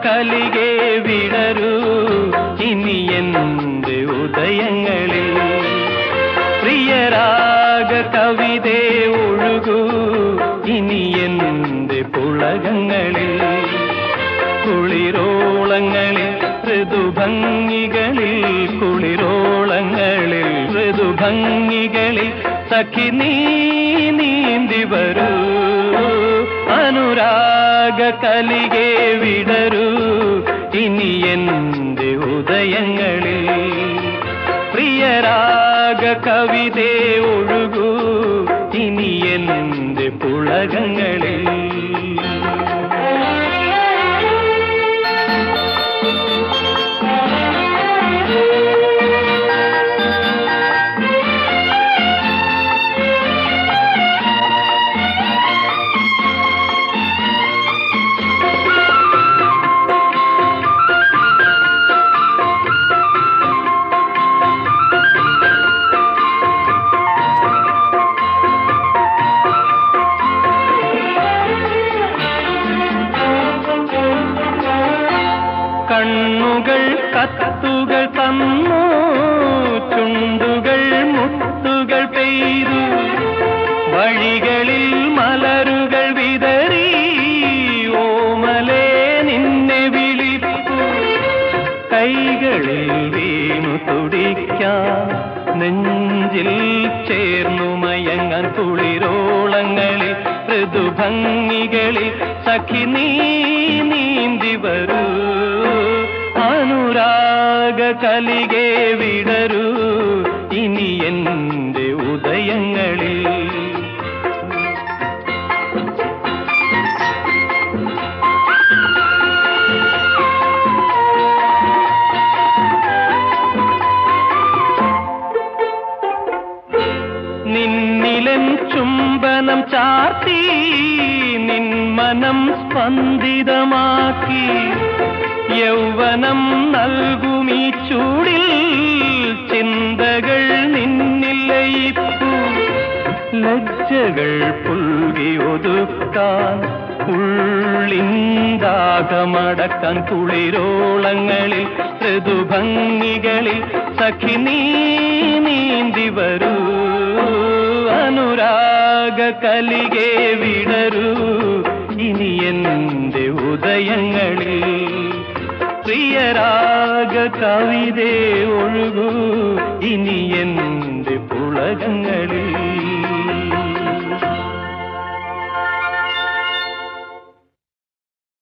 കലികെ വിടരൂ ഇനി എന്റെ ഉദയങ്ങളിൽ പ്രിയരാഗ കവിതേ ഒഴുകൂ ഇനി എന്റെ പുളകങ്ങളിൽ കുളിരോളങ്ങളിൽ ഋതുഭംഗികളിൽ കുളിരോളങ്ങളിൽ ഋതുഭംഗികളിൽ സഖി നീ നീന്തി വരൂ അനുരാഗ കലികെ വിടരൂ ഇനി എന്റെ ഉദയങ്ങളിൽ പ്രിയരാഗ കവിതേ ഒഴുകൂ ഇനി എന്റെ പുളകങ്ങളിൽ കണ്ണുകൾ കത്തുകൾ തന്നു ചുണ്ടുകൾ മുത്തുകൾ പെയ്തു വഴികളിൽ മലരുകൾ വിതറി ഓമലേ നിന്നെ വിളിപ്പു കൈകളിൽ വീണു തുടിക്കാൻ നെഞ്ചിൽ ചേർന്നു മയങ്ങാൻ കുളിരോളങ്ങളിൽ ഋതുഭംഗികളിൽ സഖി നീ നീന്തി വരൂ അനുരാഗ കലികെ വിടരൂ ഇനി എന്റെ ഉദയങ്ങളിൽ നിന്നിലൻ ചുംബനം ചാർത്തി നിൻ മനം സ്പന്ദിതമാക്കി യൗവനം നൽകുമീ ചൂടിൽ ചിന്തകൾ നിന്നിൽ ലയിപ്പു ലജ്ജകൾ പുൽകി ഒതുക്കാൻ ഉള്ളിന്താകമടക്കാൻ കുളിരോളങ്ങളിൽ ഋതുഭംഗികളിൽ സഖി നീ നീന്തി വരൂ അനുരാഗ കലികെ വിടരൂ ഇനി എന്റെ ഉദയങ്ങളിൽ പ്രിയരാഗ കവിതേ ഒഴുകൂ ഇനി എന്റെ പുളകങ്ങളിൽ